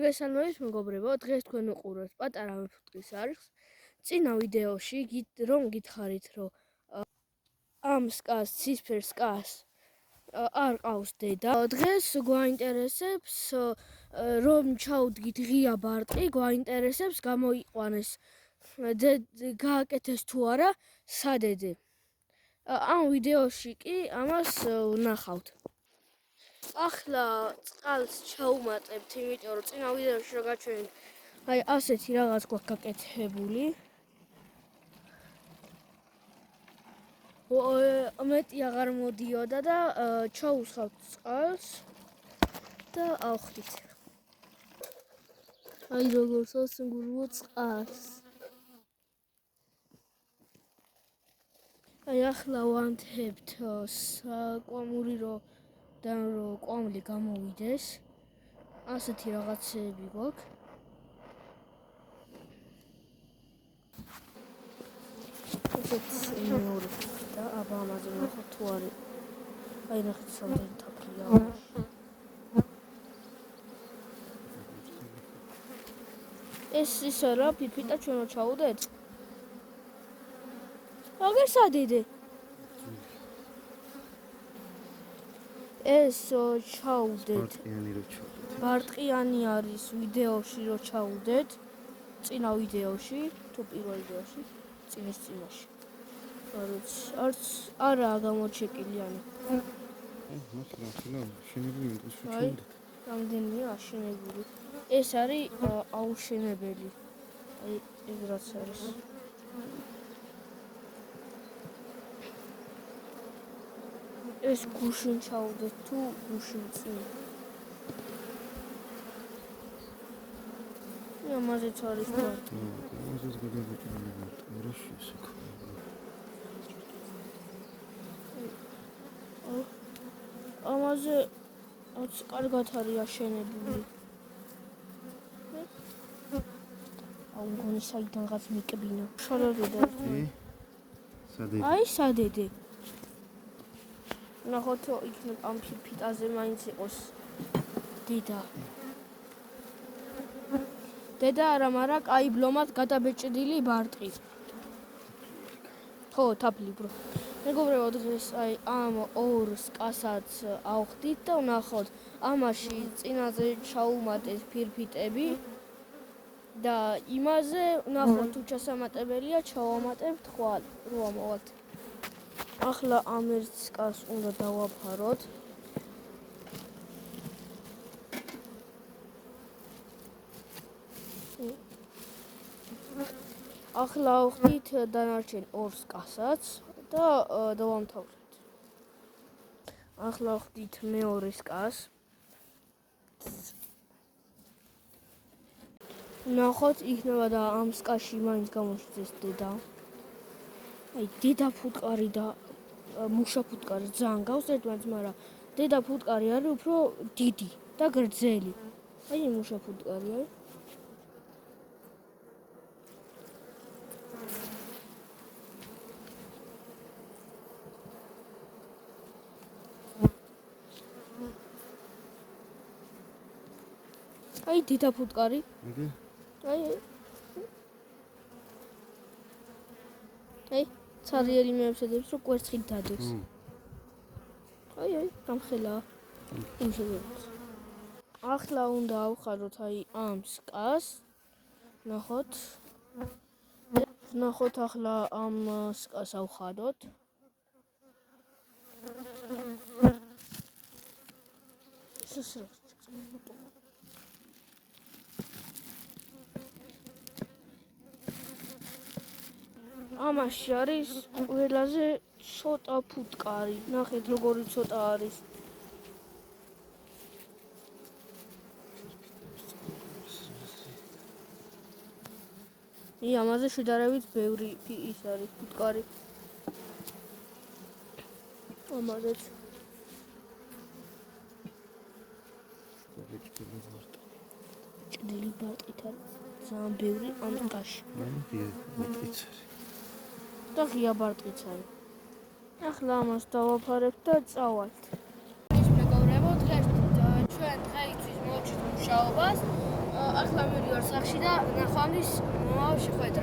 მოგესალმებით მეგობრებო, დღეს თქვენ უყურებთ პატარა მეფუტკრის არხს. წინა ვიდეოში რომ გითხარით, რომ ამ სკას, ცისფერ სკას არ ყავს დედა. დღეს გვაინტერესებს, რომ ჩაუდგით ღია ბარტყი, გვაინტერესებს გამოიყვანეს გააკეთეს თუ არა სადედე. ამ ვიდეოში კი ამას ვნახავთ. ახლა წყალს ჩაუმატებთ, იმიტომ რომ წინა ვიდეოში რა გაჩვენეთ, აი ასეთი რაღაც გვაქვს გაკეთებული. მეტი აღარ მოდიოდა და ჩაუსხავთ წყალს და ავხდით. აი როგორ სასურვო წყალს. აი ახლა ვანთებთ საკვამური რომ კვამლი გამოვიდეს. ასეთი რაღაცეები გვაქვს. ესეც მეორე და აბა ამაზე ნახოთ თუ არის. აი ნახეთ რამდენი თაფლია. ეს ის რა ფიფიტა ჩვენო ჩაუდეთ? აგერ სადედე? ეს ჩაუდეთ. ბარტყიანი არის ვიდეოში რომ ჩაუდეთ. წინა ვიდეოში, თუ პირველ ვიდეოში, წინაში. არც არაა გამოჩეკილიანი. აი, რამდენია აშენებული. ეს არის აუშენებელი. აი, ეს რაც არის. ეს გუშინ ჩაუდეთ თუ გუშინ წინ. ამაზეც არის ბარტი. ამაზეც გადაგეჭირული ბარტი. რაში ისე ხო? ამაზე არც კარგად არის აშენებული. აუ მგონი საიდანღაც მიკბინა. შორერიდა. სადედე. აი სადედე. ნახოთ იქნებ ამ ფიფიტაზე მაინც იყოს დედა. დედა არა, მაგრამ კაი ბლომად გადაბეჭდილი ბარტყი. ხო, თაფლი ბრო. მეგობრებო, დღეს აი ამ ორ სკასაც ავხდით და ვნახოთ, ამაში წინაზე ჩაუმატეთ ფირფიტები და იმაზე ვნახოთ თუ ჩასამატებელია, ჩავამატებთ ხვალ, რო ამოვალთ. ახლა ამ ერთ სკას უნდა დავაფაროთ. ახლა ავხდით დანარჩენ ორ სკასაც და დავამთავრეთ. ახლა ავხდით მეორე სკას. ნახოთ, იქნება და ამ სკაში მაინც გამოჩნდეს დედა. აი დედა ფუტკარი და მუშა ფუტკარი ძალიან გავს ერთმანეთს, მაგრამ დედა ფუტკარი არის უფრო დიდი და გრძელი. აი მუშა ფუტკარი არის. აი დედა ფუტკარი. აი ცარიელი მეებსედებს რომ კვერცხით დადეს. აი გამხელა. ახლა უნდა ავხაროთ აი ამ სკას. ნახოთ ახლა ამ სკას ავხაროთ. ამაში არის ყველაზე ცოტა ფუტკარი. ნახეთ როგორი ცოტა არის. ამაზე შედარებით ბევრი ის არის ფუტკარი. ამაზეც ჭდილი ბარტყით არის ძალიან ბევრი ამ სკაში. და ღია ბარტყიც არის. ახლა ამას დავაფარებთ და წავალთ. ის მეგობრებო, დღეს ჩვენ დღეისთვის მოვჭით მუშაობას. ახლა მივიდივარ სახლში და ნახვამდის მომავალ შეხვედრა.